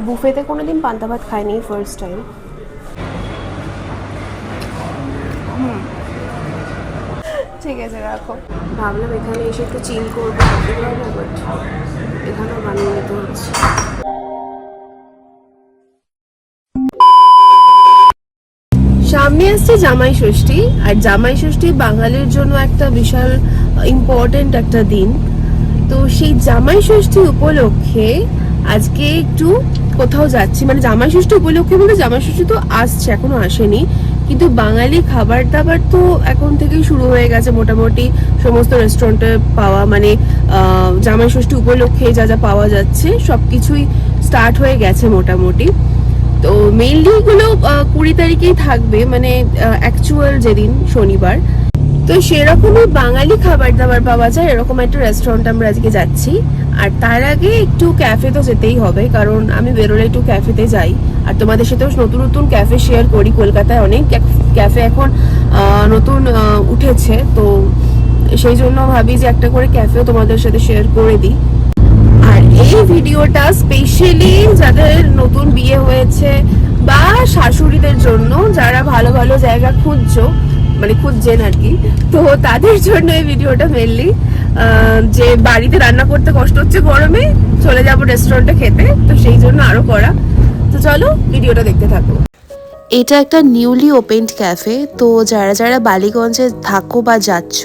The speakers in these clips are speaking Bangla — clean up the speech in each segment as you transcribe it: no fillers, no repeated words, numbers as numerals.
বুফেতে কোনোদিন পান্তা ভাত খাইনি, ফার্স্ট টাইম। ঠিক আছে, রাখো। ভাবলাম এখানে এসে একটু চিল করবো, বাট এখানেও বানিয়ে নিতে হচ্ছে। সামনে আসছে জামাই ষষ্ঠী, আর জামাই ষষ্ঠী বাঙালির জন্য একটা বিশাল ইম্পর্টেন্ট একটা দিন। তো সেই জামাই ষষ্ঠী উপলক্ষে আজকে একটু কোথাও যাচ্ছি, মানে জামাই ষষ্ঠী উপলক্ষে বলতে জামাই ষষ্ঠী তো আসছে, এখনো আসেনি, কিন্তু বাঙালি খাবার দাবার তো এখন থেকেই শুরু হয়ে গেছে মোটামুটি সমস্ত রেস্টুরেন্টে পাওয়া, মানে জামাই ষষ্ঠী উপলক্ষে যা যা পাওয়া যাচ্ছে সবকিছুই স্টার্ট হয়ে গেছে মোটামুটি। তো মেইনলি এগুলো 20 তারিখেই থাকবে, মানে অ্যাকচুয়াল যেদিন শনিবার। তো সেরকমই বাঙালি খাবার দাবার পাওয়া যায় এরকম একটা রেস্টুরেন্ট আমরা আজকে যাচ্ছি। আর তার আগে একটু ক্যাফে তো যেতেই হবে, কারণ আমি বেরোলে একটু ক্যাফেতে যাই, আর তোমাদের সাথেও নতুন নতুন ক্যাফে শেয়ার করি। কলকাতায় অনেক ক্যাফে এখন নতুন উঠেছে, তো সেই জন্য ভাবি যে একটা করে ক্যাফেও তোমাদের সাথে শেয়ার করে দিই। আর এই ভিডিওটা স্পেশালি যাদের নতুন বিয়ে হয়েছে বা শাশুড়িদের জন্য, যারা ভালো ভালো জায়গা খুঁজছো, মানে খুঁজছেন আর কি, তো তাদের জন্য এই ভিডিওটা মেনলি। যে বাড়িতে রান্না করতে কষ্ট হচ্ছে গরমে, চলে যাবো রেস্টুরেন্টে খেতে, তো সেই জন্য আরো করা। তো চলো ভিডিওটা দেখতে থাকো। এটা একটা নিউলি ওপেনড ক্যাফে, তো যারা যারা বালিগঞ্জে থাকো বা যাচ্ছ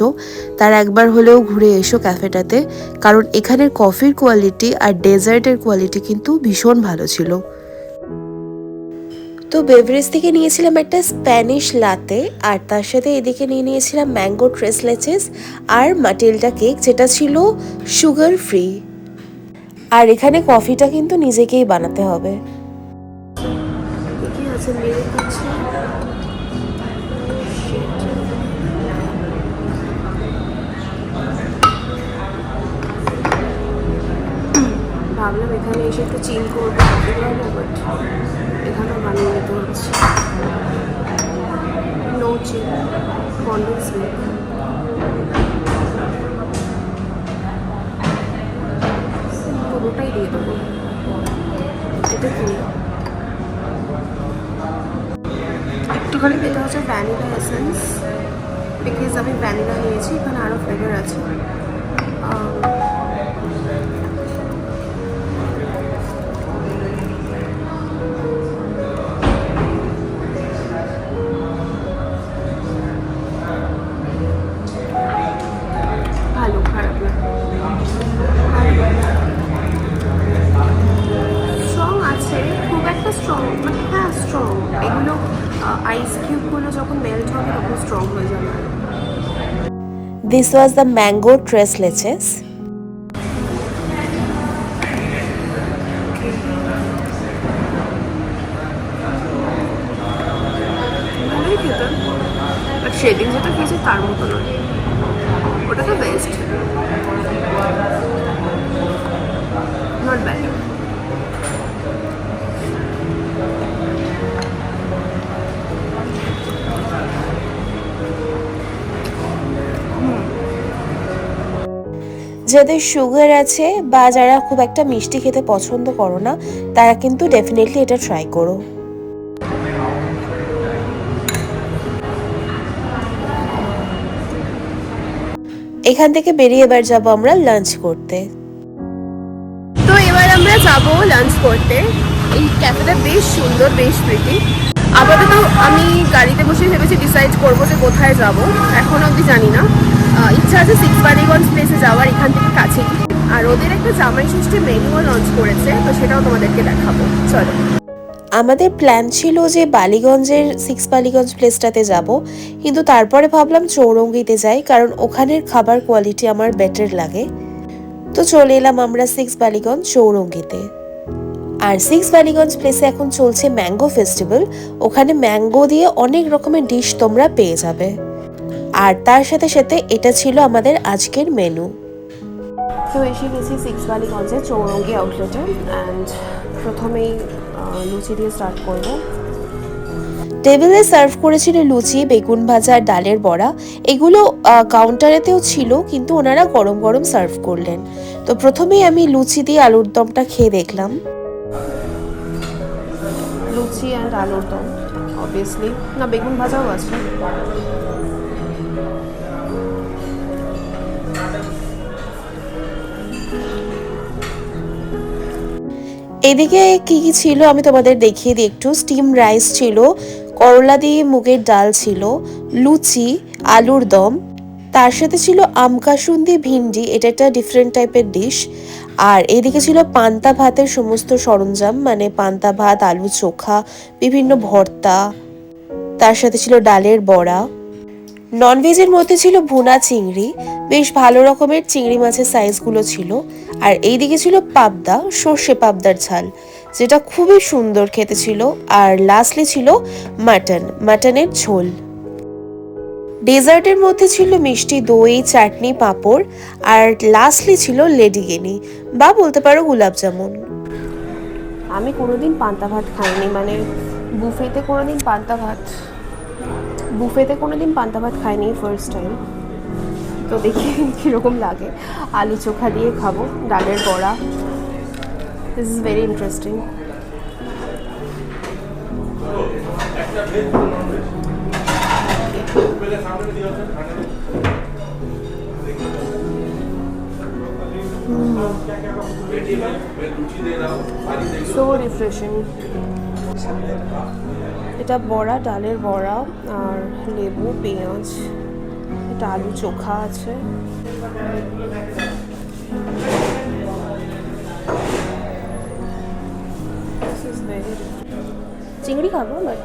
তারা একবার হলেও ঘুরে এসো ক্যাফেটাতে, কারণ এখানের কফির কোয়ালিটি আর ডেজার্টের কোয়ালিটি কিন্তু ভীষণ ভালো ছিল। তো বেভারেজ থেকে নিয়েছিলাম একটা স্প্যানিশ লাতে, আর তার সাথে এদিকে নিয়ে নিয়েছিলাম ম্যাঙ্গো ট্রেস লেচেস আর মাটিল্ডা কেক, যেটা ছিল সুগার ফ্রি। আর এখানে কফিটা কিন্তু নিজেকেই বানাতে হবে। ভাবলাম এখানে এসে একটু চিল করবো, বাট এখানেও বানিয়ে নিতে হচ্ছে। নো চিল, কন্ডেন্স মিল্ক। পুরোটাই দিয়ে দেবো। এটা কি একটুখানি, এটা হচ্ছে ভ্যানিলা এসেন্স, বিকজ আমি ভ্যানিলা নিয়েছি, এখানে আরও ফ্লেভার আছে। ভালো, খারাপ না, স্ট্রং আছে, খুব একটা স্ট্রং, মানে হ্যাঁ স্ট্রং। এগুলো আইস কিউবগুলো যখন মেল্ট হবে তখন স্ট্রং হয়ে যাবে। This was the mango tres leches. ভালোই খেতে, বাট সেদিন যেটা খেয়েছি তার মতো নয়, ওটা তো বেস্ট, নট ব্যাড। যাদের সুগার আছে বা যারা খুব একটা মিষ্টি খেতে পছন্দ করো না, তারা কিন্তু ডেফিনেটলি এটা ট্রাই করো। এখান থেকে বেরিয়ে এবার যাবো আমরা লাঞ্চ করতে। তো এবার আমরা যাব লাঞ্চ করতে। এই ক্যাফেটা বেশ সুন্দর, বেশ প্রিটি। আপাতত আমি গাড়িতে বসে ভেবেছি ডিসাইড করবো যে কোথায় যাব, এখনো অবধি জানি না। ইচ্ছা আছে 6 বালিগঞ্জ প্লেসে যাওয়ার, এখান থেকে কাছেই। আর ওদের একটা জামাই ষষ্ঠী মেনুও লঞ্চ করেছে, তো সেটাও তোমাদেরকে দেখাবো, চলো। আমাদের প্ল্যান ছিল যে বালিগঞ্জের 6 বালিগঞ্জ প্লেসটাতে যাব, কিন্তু তারপরে ভাবলাম চৌরঙ্গিতে যাই, কারণ ওখানের খাবার কোয়ালিটি আমার বেটার লাগে। তো চলে এলাম আমরা 6 বালিগঞ্জ চৌরঙ্গিতে। আর 6 বালিগঞ্জ প্লেসে এখন চলছে ম্যাঙ্গো ফেস্টিভ্যাল, ওখানে ম্যাঙ্গো দিয়ে অনেক রকমের ডিশ তোমরা পেয়ে যাবে। আর তার সাথে সাথে এটা ছিল আমাদের আজকের মেনু। তো এসে গেছি 6 বালিগঞ্জের চৌরঙ্গি আউটলেটে, অ্যান্ড প্রথমেই লুচি দিয়ে স্টার্ট করবো। টেবিলে সার্ভ করেছিল লুচি, বেগুন ভাজা আর ডালের বড়া। এগুলো কাউন্টারেতেও ছিল, কিন্তু ওনারা গরম গরম সার্ভ করলেন। তো প্রথমেই আমি লুচি দিয়ে আলুর দমটা খেয়ে দেখলাম। লুচি অ্যান্ড আলুর দম অবভিয়াসলি, না বেগুন ভাজাও আছে। এদিকে কি কি ছিল আমি তোমাদের দেখিয়ে দিই একটু। স্টিম রাইস ছিল, করলা দিয়ে মুগের ডাল ছিল, লুচি, আলুর দম, তার সাথে ছিল আমকাসুন্দি ভিন্ডি, এটা একটা ডিফারেন্ট টাইপের ডিশ। আর এদিকে ছিল পান্তা ভাতের সমস্ত সরঞ্জাম, মানে পান্তা ভাত, আলু চোখা, বিভিন্ন ভর্তা, তার সাথে ছিল ডালের বড়া। ননভেজের মধ্যে ছিল ভুনা চিংড়ি, বেশ ভালো রকমের চিংড়ি মাছের সাইজগুলো ছিল। আর এইদিকে ছিল পাবদা, সর্ষে পাবদার ঝাল, যেটা খুবই সুন্দর খেতে ছিল। আর লাস্টলি ছিল মাটনের ঝোল। ডেজার্টের মধ্যে ছিল মিষ্টি দই, চাটনি, পাঁপড়, আর লাস্টলি ছিল লেডিকেনি বা বলতে পারো গোলাপ জামুন। আমি কোনোদিন পান্তা ভাত খাইনি, মানে বুফেতে কোনোদিন পান্তা ভাত খাইনি, ফার্স্ট টাইম। তো দেখি কীরকম লাগে। আলু চোখা দিয়ে খাবো, ডালের বড়া। This is very interesting. So refreshing. এটা বড়া, ডালের বড়া আর লেবু, পেঁয়াজ, এটা আলু চোখা আছে। চিংড়ি খাবো, বাট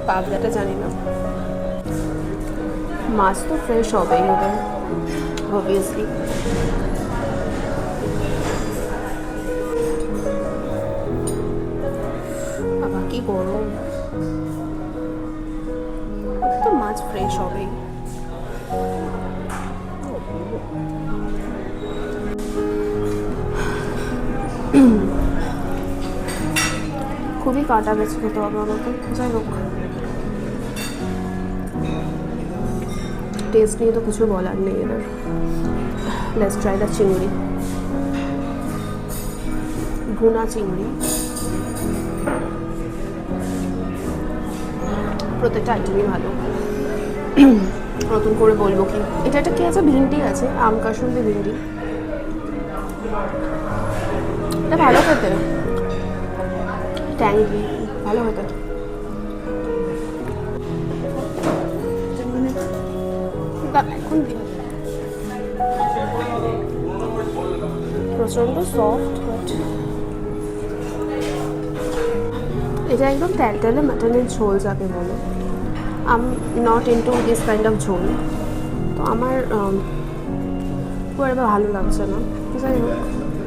পাবদাটা জানি না। মাছ তো ফ্রেশ হবেই ওদের, অবভিয়াসলি। বাবা কি গরম, তো মাছ ফ্রেশ হবেই। খুবই কাটা গেছে, খেতে হবে আমাকে। যাই হোক, টেস্ট নিয়ে তো কিছু বলার নেই এবার। লেটস ট্রাই দ্য চিংড়ি, ভুনা চিংড়ি। প্রত্যেকটা আইটেমই ভালো, নতুন করে বলবো কি। এটা একটা কি আছে, ভিন্ডি আছে, আমকাসুন্দি ভিন্ডি। এটা ভালো খেতে, ট্যাঙ্গি, ভালো খেতে। এখন প্রচণ্ড সফট, বাট এটা একদম ট্যালটালে মাটনের ঝোল যাকে বলে। I'm not into this kind of jhol, তো আমার খুব একটা ভালো লাগছে না। যাই হোক,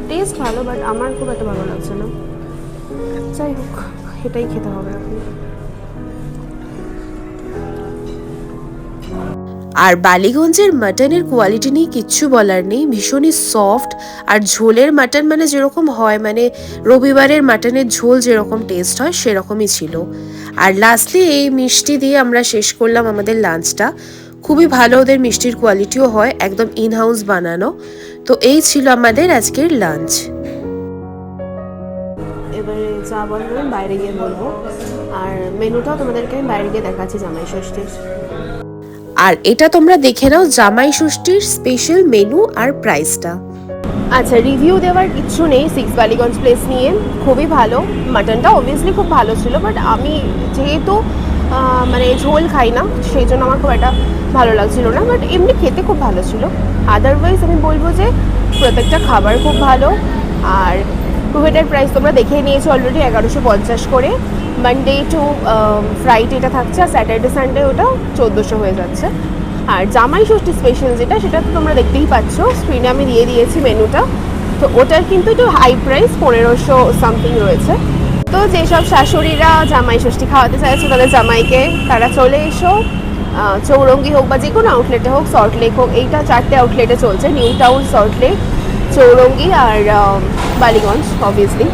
টেস্ট ভালো, বাট আমার খুব একটা ভালো লাগছে না। যাই হোক, এটাই খেতে হবে এখন। আর বালিগঞ্জের মাটনের কোয়ালিটি নিয়ে কিচ্ছু বলার নেই, ভীষণই সফট। আর ঝোলের মাটন মানে যেরকম হয়, মানে রবিবারের মাটনের ঝোল যেরকম টেস্ট হয় সেরকমই ছিল। আর লাস্টলি এই মিষ্টি দিয়ে আমরা শেষ করলাম আমাদের লাঞ্চটা। খুবই ভালো, ওদের মিষ্টির কোয়ালিটিও হয়, একদম ইন হাউস বানানো। তো এই ছিল আমাদের আজকের লাঞ্চ। এবারে যা বলবো বাইরে গিয়ে বলবো, আর মেনুটাও তোমাদেরকে বাইরে গিয়ে দেখাচ্ছি জামাই ষষ্ঠীর। আর এটা তোমরা দেখে নাও জামাই ষষ্ঠীর স্পেশাল মেনু আর প্রাইসটা। আচ্ছা, রিভিউ দেওয়ার কিচ্ছু নেই সিক্স বালিগঞ্জ প্লেস নিয়ে, খুবই ভালো। মাটনটা অবভিয়াসলি খুব ভালো ছিল, বাট আমি যেহেতু মানে ঝোল খাই না, সেই জন্য আমার খুব একটা ভালো লাগছিল না। বাট এমনি খেতে খুব ভালো ছিল। আদারওয়াইজ আমি বলবো যে প্রত্যেকটা খাবার খুব ভালো। আর বুফেটের প্রাইস তোমরা দেখেই নিয়েছো অলরেডি, 1150 করে। মানডে টু ফ্রাইডেটা থাকছে, আর স্যাটারডে সানডে ওটা 1400 হয়ে যাচ্ছে। আর জামাই ষষ্ঠী স্পেশাল যেটা, সেটা তো তোমরা দেখতেই পাচ্ছ, স্ক্রিনে আমি দিয়ে দিয়েছি মেনুটা। তো ওটার কিন্তু একটু হাই প্রাইস, 1500 সামথিং রয়েছে। তো যেসব শাশুড়িরা জামাই ষষ্ঠী খাওয়াতে চাইছো তাদের জামাইকে, তারা চলে এসো। চৌরঙ্গি হোক বা যে কোনো আউটলেটে হোক, সল্টলেক হোক, এইটা 4টে আউটলেটে চলছে, নিউ টাউন, সল্টলেক, চৌরঙ্গি আর বালিগঞ্জ অবভিয়াসলি।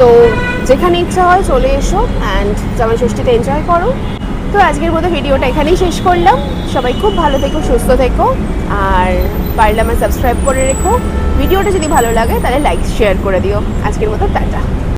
তো যেখানে ইচ্ছা হয় চলে এসো অ্যান্ড জামাই ষষ্ঠীতে এনজয় করো। তো আজকের মতো ভিডিওটা এখানেই শেষ করলাম। সবাই খুব ভালো থেকো, সুস্থ থেকো, আর পারলে আমার সাবস্ক্রাইব করে রেখো। ভিডিওটা যদি ভালো লাগে তাহলে লাইক শেয়ার করে দিও। আজকের মতো টাটা।